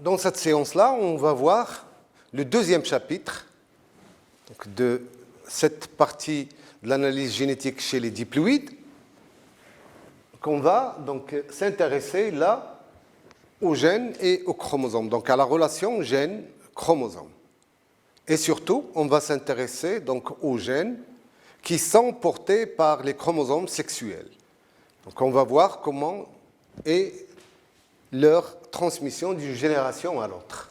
dans cette séance-là, on va voir le deuxième chapitre de cette partie de l'analyse génétique chez les diploïdes, qu'on va donc s'intéresser là aux gènes et aux chromosomes, donc à la relation gène-chromosome. Et surtout, on va s'intéresser donc aux gènes qui sont portés par les chromosomes sexuels. Donc on va voir comment est leur transmission d'une génération à l'autre.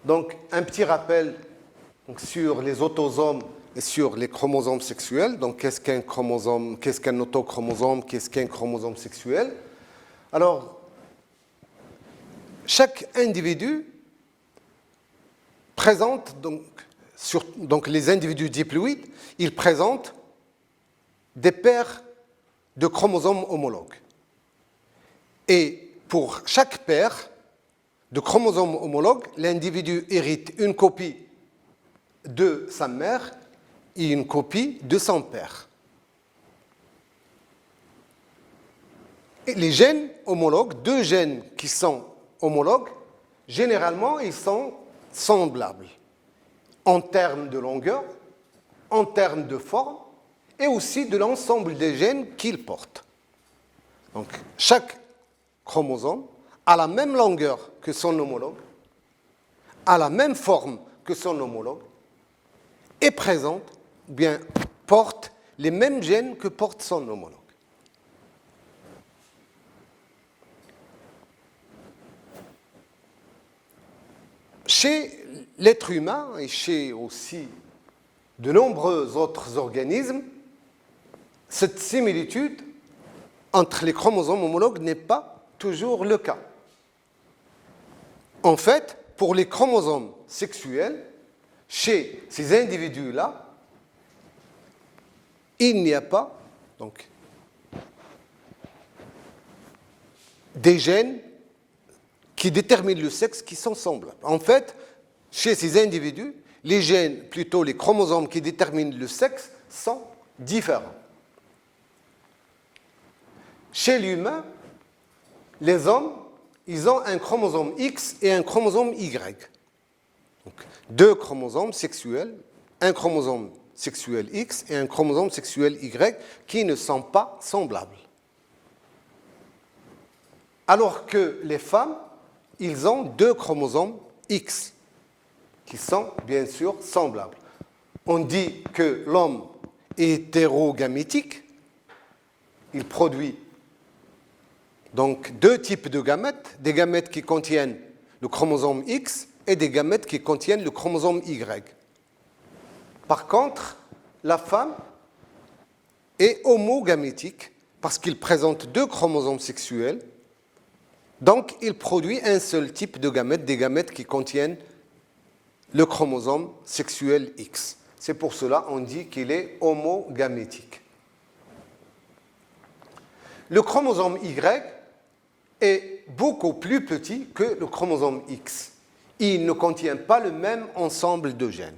Donc un petit rappel sur les autosomes et sur les chromosomes sexuels. Donc qu'est-ce qu'un chromosome, qu'est-ce qu'un autochromosome, qu'est-ce qu'un chromosome sexuel? Alors, chaque individu présente, donc les individus diploïdes, ils présentent des paires de chromosomes homologues. Et pour chaque paire de chromosomes homologues, l'individu hérite une copie de sa mère et une copie de son père. Et les gènes homologues, deux gènes qui sont homologues, généralement, ils sont semblables en termes de longueur, en termes de forme et aussi de l'ensemble des gènes qu'ils portent. Donc, chaque chromosome a la même longueur que son homologue, a la même forme que son homologue et présente, ou bien porte les mêmes gènes que porte son homologue. Chez l'être humain et chez aussi de nombreux autres organismes, cette similitude entre les chromosomes homologues n'est pas toujours le cas. En fait, pour les chromosomes sexuels, chez ces individus-là, il n'y a pas donc, des gènes qui déterminent le sexe qui sont semblables. En fait, chez ces individus, les gènes, plutôt les chromosomes qui déterminent le sexe, sont différents. Chez l'humain, les hommes, ils ont un chromosome X et un chromosome Y. Donc, deux chromosomes sexuels, un chromosome sexuel X et un chromosome sexuel Y qui ne sont pas semblables. Alors que les femmes, ils ont deux chromosomes X qui sont bien sûr semblables. On dit que l'homme est hétérogamétique, il produit donc deux types de gamètes, des gamètes qui contiennent le chromosome X et des gamètes qui contiennent le chromosome Y. Par contre, la femme est homogamétique parce qu'il présente deux chromosomes sexuels, donc il produit un seul type de gamètes, des gamètes qui contiennent le chromosome sexuel X. C'est pour cela qu'on dit qu'il est homogamétique. Le chromosome Y est beaucoup plus petit que le chromosome X. Il ne contient pas le même ensemble de gènes.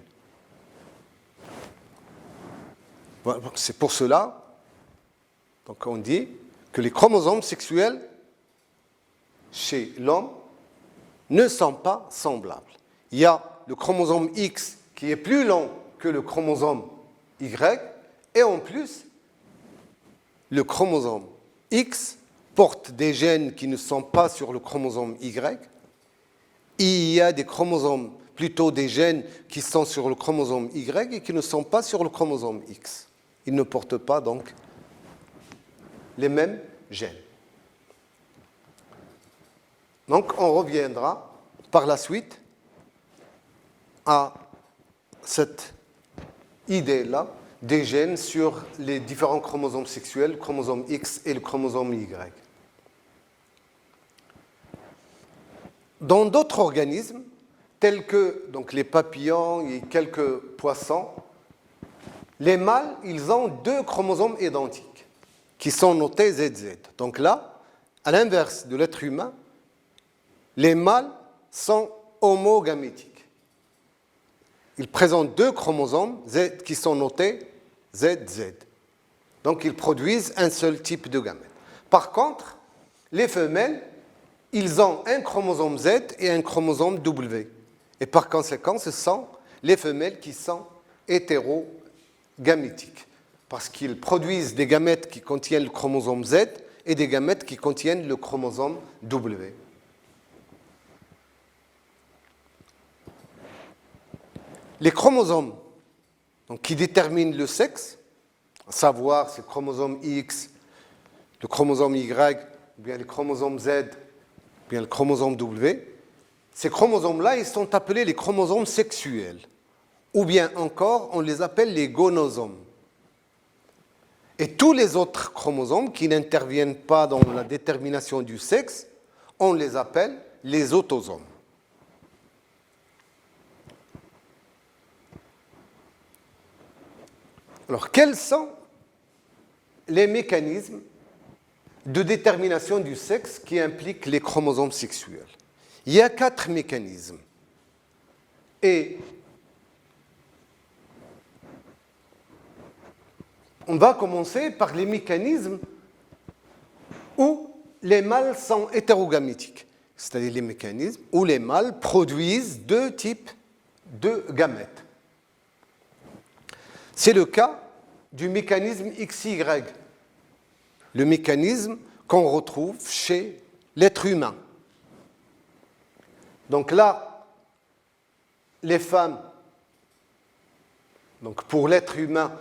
C'est pour cela qu'on dit que les chromosomes sexuels chez l'homme ne sont pas semblables. Il y a le chromosome X qui est plus long que le chromosome Y et en plus, le chromosome X porte des gènes qui ne sont pas sur le chromosome Y. Il y a des chromosomes, plutôt des gènes qui sont sur le chromosome Y et qui ne sont pas sur le chromosome X. Ils ne portent pas donc les mêmes gènes. Donc on reviendra par la suite à cette idée-là des gènes sur les différents chromosomes sexuels, le chromosome X et le chromosome Y. Dans d'autres organismes, tels que donc, les papillons et quelques poissons, les mâles, ils ont deux chromosomes identiques qui sont notés ZZ. Donc là, à l'inverse de l'être humain, les mâles sont homogamétiques. Ils présentent deux chromosomes Z qui sont notés ZZ. Donc ils produisent un seul type de gamète. Par contre, les femelles, ils ont un chromosome Z et un chromosome W. Et par conséquent, ce sont les femelles qui sont hétérogamétiques, parce qu'ils produisent des gamètes qui contiennent le chromosome Z et des gamètes qui contiennent le chromosome W. Les chromosomes donc, qui déterminent le sexe, à savoir c'est le chromosome X, le chromosome Y, ou bien le chromosome Z, ou bien le chromosome W, ces chromosomes-là, ils sont appelés les chromosomes sexuels. Ou bien encore, on les appelle les gonosomes. Et tous les autres chromosomes qui n'interviennent pas dans la détermination du sexe, on les appelle les autosomes. Alors, quels sont les mécanismes de détermination du sexe qui impliquent les chromosomes sexuels? Il y a 4 mécanismes. Et on va commencer par les mécanismes où les mâles sont hétérogamétiques, c'est-à-dire les mécanismes où les mâles produisent 2 types de gamètes. C'est le cas du mécanisme XY, le mécanisme qu'on retrouve chez l'être humain. Donc là, les femmes, donc pour l'être humain,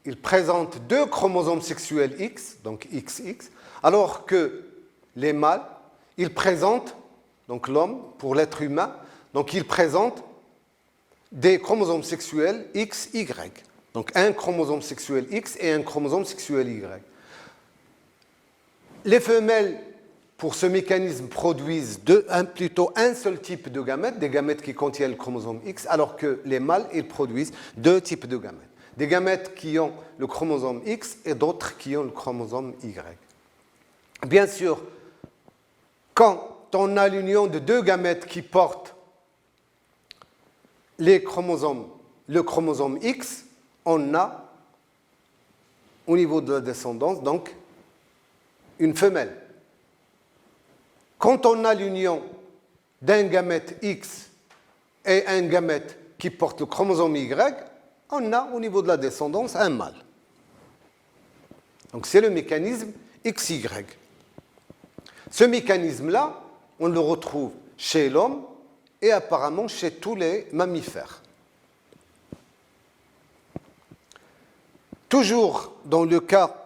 ils présentent 2 chromosomes sexuels X, donc XX, alors que les mâles, ils présentent, donc l'homme, pour l'être humain, donc ils présentent des chromosomes sexuels XY. Donc un chromosome sexuel X et un chromosome sexuel Y. Les femelles, pour ce mécanisme, produisent plutôt un seul type de gamètes, des gamètes qui contiennent le chromosome X, alors que les mâles, ils produisent 2 types de gamètes. Des gamètes qui ont le chromosome X et d'autres qui ont le chromosome Y. Bien sûr, quand on a l'union de 2 gamètes qui portent le chromosome X, on a, au niveau de la descendance, donc, une femelle. Quand on a l'union d'un gamète X et un gamète qui porte le chromosome Y, on a, au niveau de la descendance, un mâle. Donc, c'est le mécanisme XY. Ce mécanisme-là, on le retrouve chez l'homme et apparemment chez tous les mammifères. Toujours dans le cas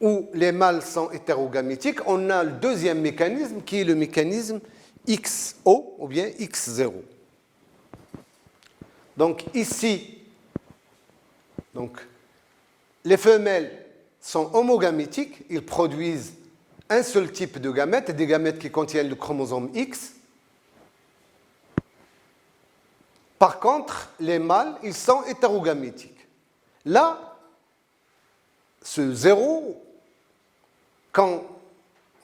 où les mâles sont hétérogamétiques, on a le deuxième mécanisme qui est le mécanisme XO ou bien X0. Donc ici, les femelles sont homogamétiques, ils produisent un seul type de gamètes, des gamètes qui contiennent le chromosome X. Par contre, les mâles, ils sont hétérogamétiques. Là, ce 0, qu'on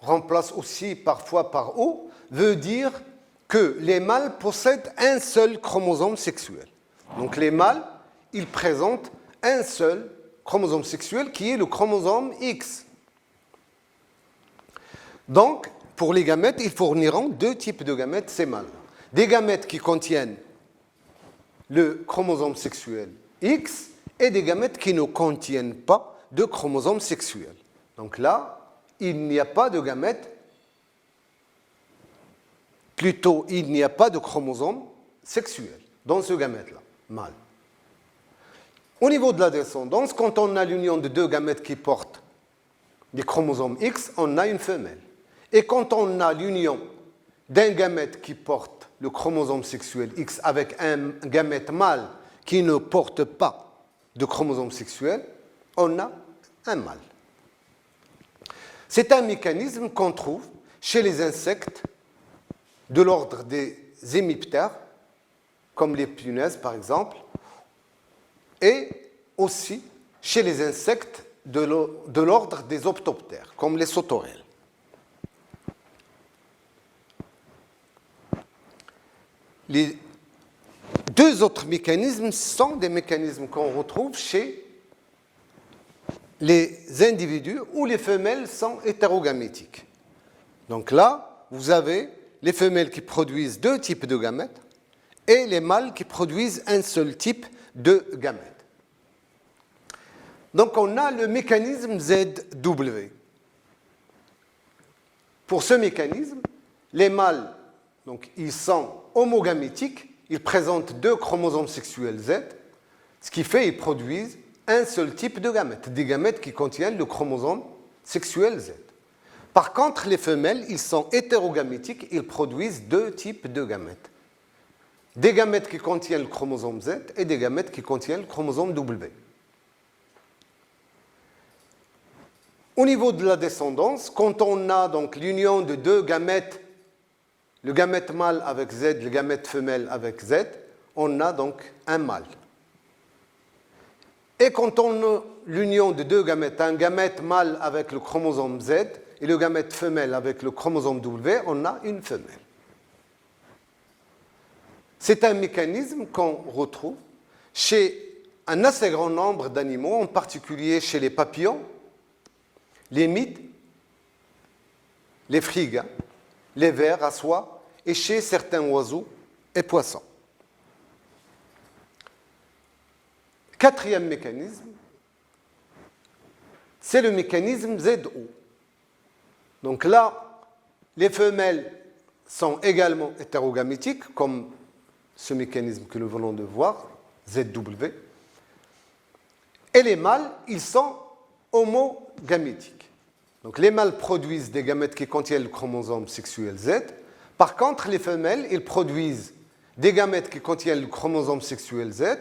remplace aussi parfois par O, veut dire que les mâles possèdent un seul chromosome sexuel. Donc les mâles, ils présentent un seul chromosome sexuel qui est le chromosome X. Donc, pour les gamètes, ils fourniront 2 types de gamètes, ces mâles. Des gamètes qui contiennent le chromosome sexuel X et des gamètes qui ne contiennent pas de chromosome sexuel. Donc là, il n'y a pas de gamètes, plutôt il n'y a pas de chromosome sexuel dans ce gamète-là, mâle. Au niveau de la descendance, quand on a l'union de 2 gamètes qui portent des chromosomes X, on a une femelle. Et quand on a l'union d'un gamète qui porte le chromosome sexuel X avec un gamète mâle qui ne porte pas de chromosome sexuel, on a un mâle. C'est un mécanisme qu'on trouve chez les insectes de l'ordre des hémiptères, comme les punaises par exemple, et aussi chez les insectes de l'ordre des optoptères, comme les sauterelles. Les 2 autres mécanismes sont des mécanismes qu'on retrouve chez les individus où les femelles sont hétérogamétiques. Donc là, vous avez les femelles qui produisent deux types de gamètes et les mâles qui produisent un seul type de gamètes. Donc on a le mécanisme ZW. Pour ce mécanisme, les mâles, donc, ils sont homogamétiques, ils présentent deux chromosomes sexuels Z, ce qui fait qu'ils produisent un seul type de gamètes, des gamètes qui contiennent le chromosome sexuel Z. Par contre, les femelles, ils sont hétérogamétiques, ils produisent deux types de gamètes. Des gamètes qui contiennent le chromosome Z et des gamètes qui contiennent le chromosome W. Au niveau de la descendance, quand on a donc l'union de deux gamètes, le gamète mâle avec Z, le gamète femelle avec Z, on a donc un mâle. Et quand on a l'union de deux gamètes, un gamète mâle avec le chromosome Z et le gamète femelle avec le chromosome W, on a une femelle. C'est un mécanisme qu'on retrouve chez un assez grand nombre d'animaux, en particulier chez les papillons, les mites, les frigues, les vers à soie et chez certains oiseaux et poissons. Quatrième mécanisme, c'est le mécanisme ZO. Donc là, les femelles sont également hétérogamétiques, comme ce mécanisme que nous venons de voir, ZW. Et les mâles, ils sont homogamétiques. Donc les mâles produisent des gamètes qui contiennent le chromosome sexuel Z. Par contre, les femelles, ils produisent des gamètes qui contiennent le chromosome sexuel Z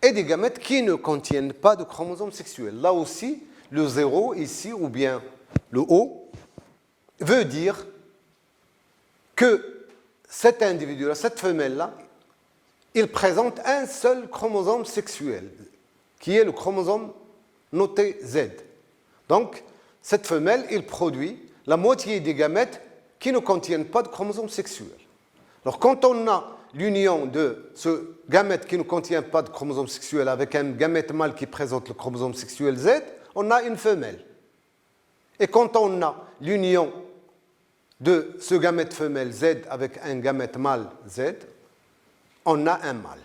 et des gamètes qui ne contiennent pas de chromosome sexuel. Là aussi, le 0 ici, ou bien le O, veut dire que cet individu-là, cette femelle-là, il présente un seul chromosome sexuel, qui est le chromosome noté Z. Donc, cette femelle, il produit la moitié des gamètes qui ne contiennent pas de chromosome sexuel. Alors, quand on a l'union de ce gamète qui ne contient pas de chromosome sexuel avec un gamète mâle qui présente le chromosome sexuel Z, on a une femelle. Et quand on a l'union de ce gamète femelle Z avec un gamète mâle Z, on a un mâle.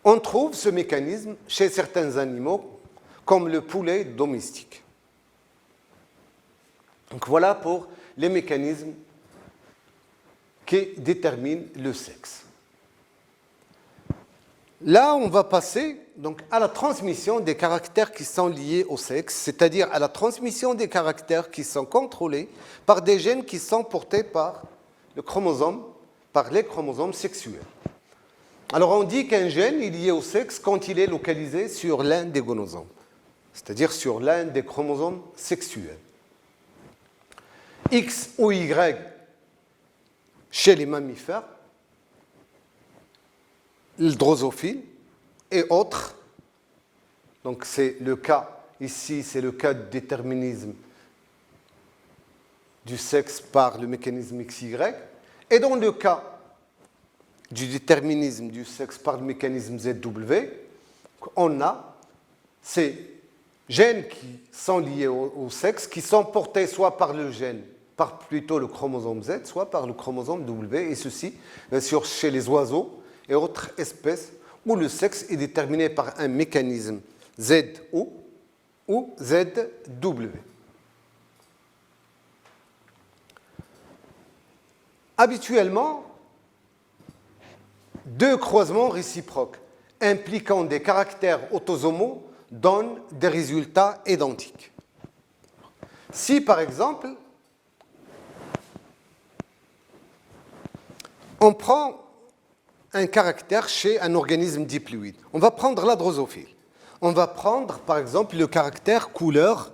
On trouve ce mécanisme chez certains animaux, comme le poulet domestique. Donc voilà pour les mécanismes qui déterminent le sexe. Là, on va passer donc à la transmission des caractères qui sont liés au sexe, c'est-à-dire à la transmission des caractères qui sont contrôlés par des gènes qui sont portés par les chromosomes sexuels. Alors on dit qu'un gène est lié au sexe quand il est localisé sur l'un des gonosomes, c'est-à-dire sur l'un des chromosomes sexuels. X ou Y chez les mammifères, le drosophile et autres. Donc c'est le cas, ici c'est le cas de déterminisme du sexe par le mécanisme XY. Et dans le cas du déterminisme du sexe par le mécanisme ZW, on a ces gènes qui sont liés au sexe, qui sont portés soit par le gène, par plutôt le chromosome Z, soit par le chromosome W, et ceci, bien sûr, chez les oiseaux et autres espèces où le sexe est déterminé par un mécanisme ZO ou ZW. Habituellement, deux croisements réciproques impliquant des caractères autosomaux donnent des résultats identiques. Si, par exemple, on prend un caractère chez un organisme diploïde, on va prendre la drosophile. On va prendre, par exemple, le caractère couleur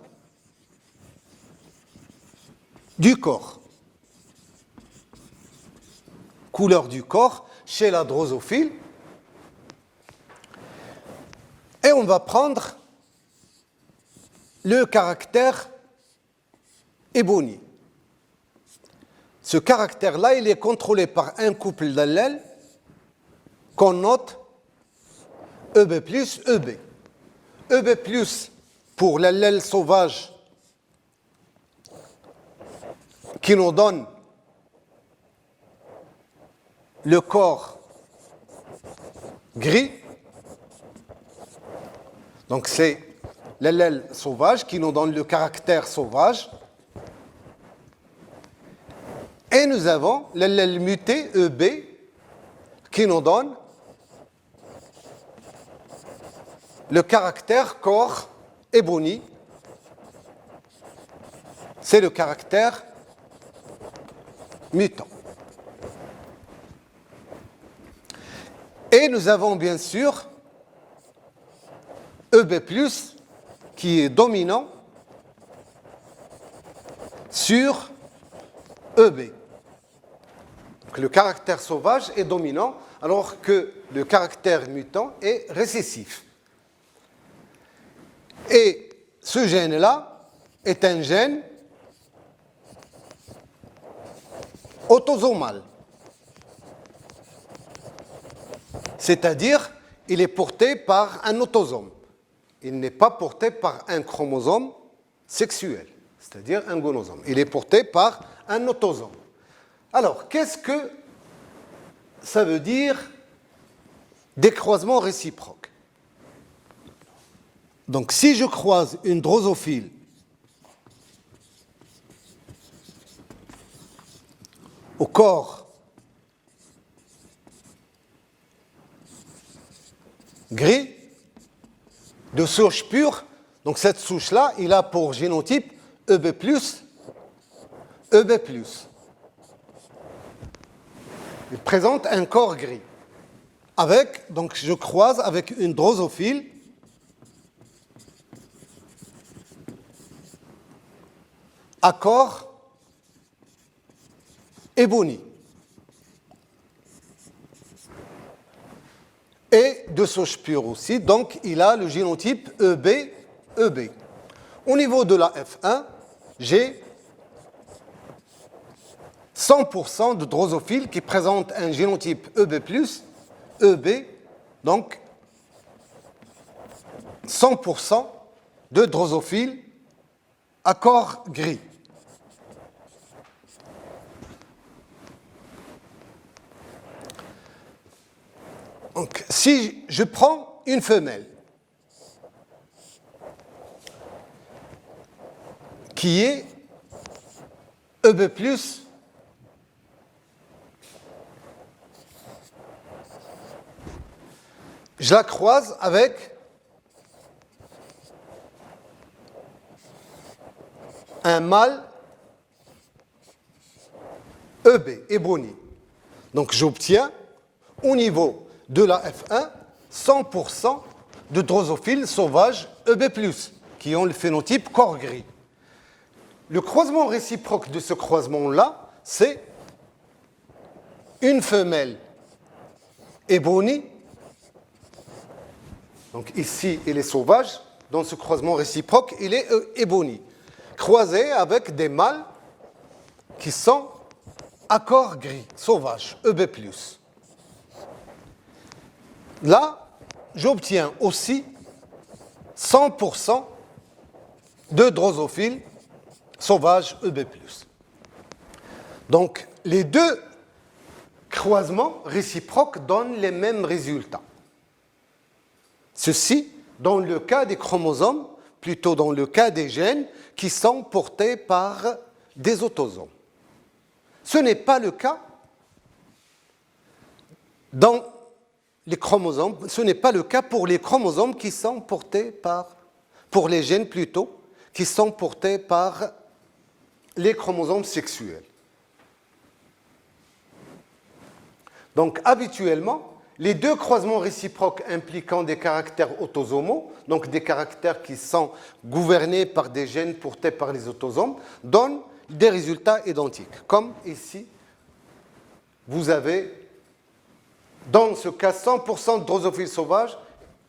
du corps. Couleur du corps chez la drosophile. Et on va prendre le caractère éboni. Ce caractère-là, il est contrôlé par un couple d'allèles qu'on note EB plus EB. EB plus pour l'allèle sauvage qui nous donne le corps gris. Donc c'est l'allèle sauvage qui nous donne le caractère sauvage. Et nous avons l'allèle muté, EB, qui nous donne le caractère corps éboni. C'est le caractère mutant. Et nous avons bien sûr EB+, qui est dominant sur EB. Donc, le caractère sauvage est dominant alors que le caractère mutant est récessif. Et ce gène-là est un gène autosomal. C'est-à-dire, il est porté par un autosome. Il n'est pas porté par un chromosome sexuel, c'est-à-dire un gonosome. Il est porté par un autosome. Alors, qu'est-ce que ça veut dire décroisement réciproque? Donc, si je croise une drosophile au corps gris de souche pure, donc cette souche-là, il a pour génotype EB+, EB+. Il présente un corps gris. Donc je croise avec une drosophile à corps éboni. Et de souche pure aussi, donc il a le génotype EB, EB. Au niveau de la F1, j'ai 100% de drosophiles qui présentent un génotype EB+, EB, donc 100% de drosophiles à corps gris. Donc, si je prends une femelle qui est EB+, je la croise avec un mâle EB, éboni. Donc j'obtiens au niveau de la F1 100% de drosophiles sauvages EB+, qui ont le phénotype corps gris. Le croisement réciproque de ce croisement-là, c'est une femelle ébonie. Donc ici, il est sauvage. Dans ce croisement réciproque, il est éboni. Croisé avec des mâles qui sont à corps gris, sauvages, EB+. Là, j'obtiens aussi 100% de drosophiles sauvages EB+. Donc, les deux croisements réciproques donnent les mêmes résultats. Ceci dans le cas des chromosomes, plutôt dans le cas des gènes qui sont portés par des autosomes. Ce n'est pas le cas dans les chromosomes, ce n'est pas le cas pour les chromosomes qui sont portés pour les gènes plutôt, qui sont portés par les chromosomes sexuels. Donc habituellement, les deux croisements réciproques impliquant des caractères autosomaux, donc des caractères qui sont gouvernés par des gènes portés par les autosomes, donnent des résultats identiques. Comme ici, vous avez dans ce cas 100% de drosophiles sauvages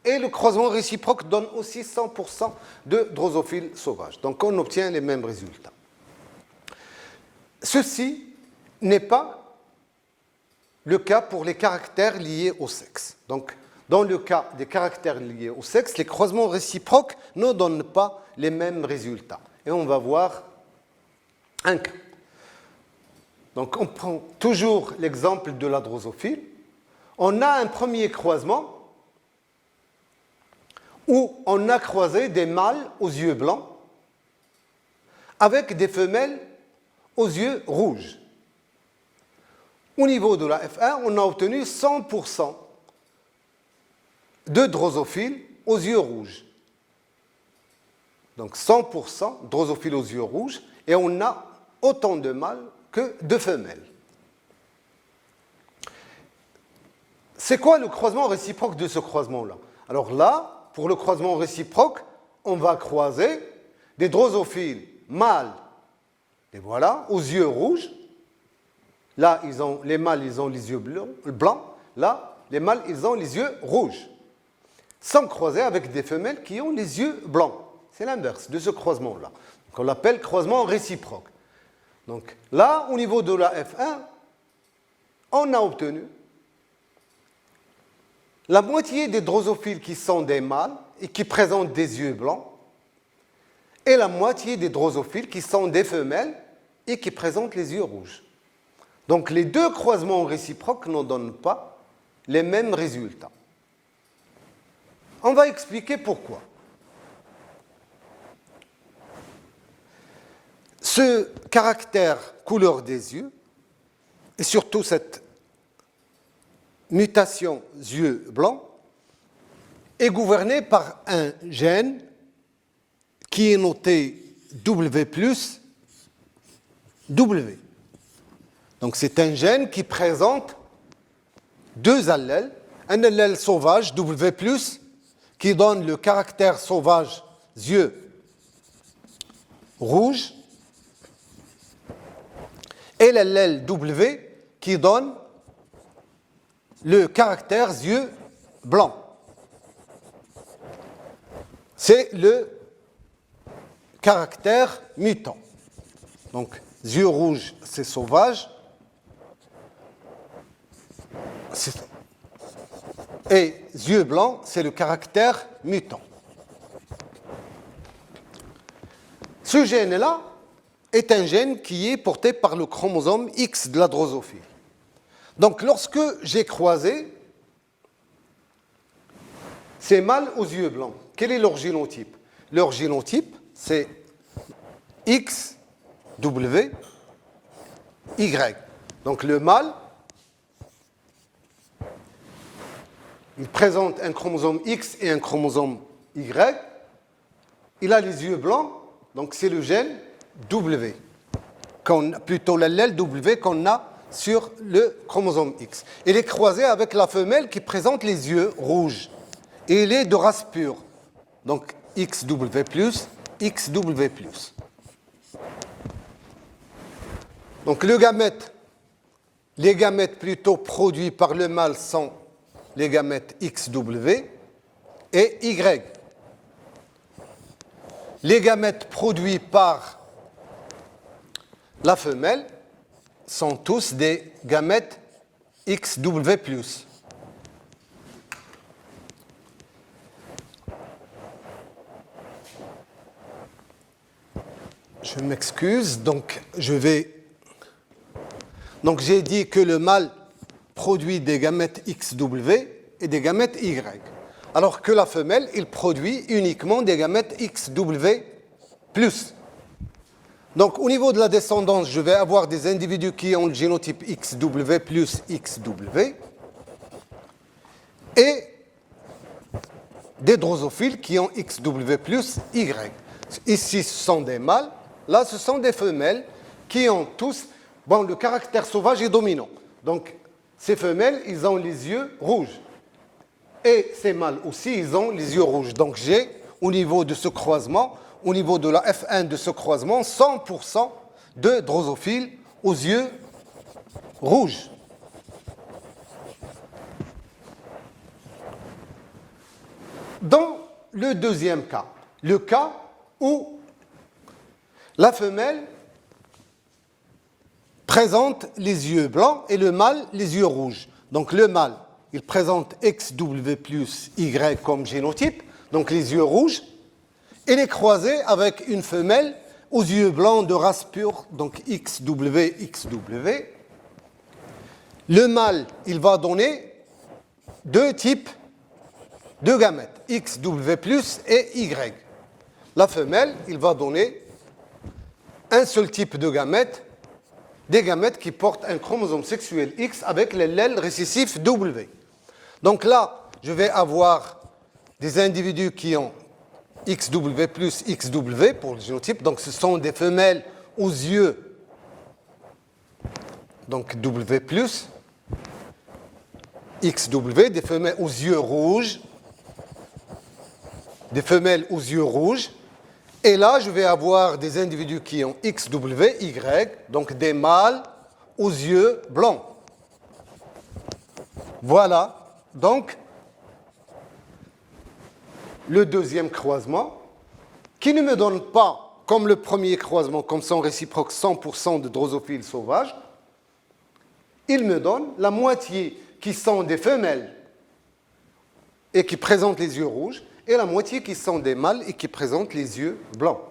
et le croisement réciproque donne aussi 100% de drosophiles sauvages. Donc on obtient les mêmes résultats. Ceci n'est pas le cas pour les caractères liés au sexe. Donc, dans le cas des caractères liés au sexe, les croisements réciproques ne donnent pas les mêmes résultats. Et on va voir un cas. Donc on prend toujours l'exemple de la drosophile. On a un premier croisement où on a croisé des mâles aux yeux blancs avec des femelles aux yeux rouges. Au niveau de la F1, on a obtenu 100% de drosophiles aux yeux rouges. Donc 100% drosophiles aux yeux rouges, et on a autant de mâles que de femelles. C'est quoi le croisement réciproque de ce croisement-là? Alors là, pour le croisement réciproque, on va croiser des drosophiles mâles, et voilà, aux yeux rouges. Là, les mâles, ils ont les yeux blancs. Là, les mâles, ils ont les yeux rouges. Sans croiser avec des femelles qui ont les yeux blancs. C'est l'inverse de ce croisement-là. On l'appelle croisement réciproque. Donc là, au niveau de la F1, on a obtenu la moitié des drosophiles qui sont des mâles et qui présentent des yeux blancs, et la moitié des drosophiles qui sont des femelles et qui présentent les yeux rouges. Donc les deux croisements réciproques ne donnent pas les mêmes résultats. On va expliquer pourquoi. Ce caractère couleur des yeux, et surtout cette mutation yeux blancs, est gouverné par un gène qui est noté W plus W. Donc c'est un gène qui présente deux allèles, un allèle sauvage W+, qui donne le caractère sauvage yeux rouges, et l'allèle W qui donne le caractère yeux blancs. C'est le caractère mutant. Donc yeux rouges, c'est sauvage. Et yeux blancs, c'est le caractère mutant. Ce gène-là est un gène qui est porté par le chromosome X de la drosophile. Donc, lorsque j'ai croisé ces mâles aux yeux blancs, quel est leur génotype? Leur génotype, c'est X, W, Y. Donc, le mâle, il présente un chromosome X et un chromosome Y. Il a les yeux blancs, donc c'est le gène W, plutôt l'allèle W qu'on a sur le chromosome X. Il est croisé avec la femelle qui présente les yeux rouges. Et il est de race pure. Donc XW+, XW+. Donc les gamètes plutôt produits par le mâle sont les gamètes XW et Y. Les gamètes produits par la femelle sont tous des gamètes XW+. Je m'excuse, donc j'ai dit que le mâle produit des gamètes XW et des gamètes Y, alors que la femelle, il produit uniquement des gamètes XW+. Donc, au niveau de la descendance, je vais avoir des individus qui ont le génotype XW plus XW et des drosophiles qui ont XW plus Y. Ici, ce sont des mâles. Là, ce sont des femelles qui ont tous... Bon, le caractère sauvage est dominant. Donc, ces femelles, ils ont les yeux rouges. Et ces mâles aussi, ils ont les yeux rouges. Donc, j'ai, au niveau de ce croisement, au niveau de la F1 de ce croisement, 100% de drosophiles aux yeux rouges. Dans le deuxième cas, le cas où la femelle présente les yeux blancs et le mâle les yeux rouges. Donc le mâle, il présente XW plus Y comme génotype, donc les yeux rouges. Il est croisé avec une femelle aux yeux blancs de race pure, donc XW, XW. Le mâle, il va donner deux types de gamètes, XW plus et Y. La femelle, il va donner un seul type de gamètes, des gamètes qui portent un chromosome sexuel X avec l'allèle récessif W. Donc là, je vais avoir des individus qui ont XW plus XW pour le génotype. Donc ce sont des femelles aux yeux, donc W plus, XW, des femelles aux yeux rouges, des femelles aux yeux rouges. Et là, je vais avoir des individus qui ont XW, Y, donc des mâles aux yeux blancs. Voilà, donc, le deuxième croisement, qui ne me donne pas, comme le premier croisement, comme son réciproque, 100% de drosophiles sauvages, il me donne la moitié qui sont des femelles et qui présentent les yeux rouges, et la moitié qui sont des mâles et qui présentent les yeux blancs.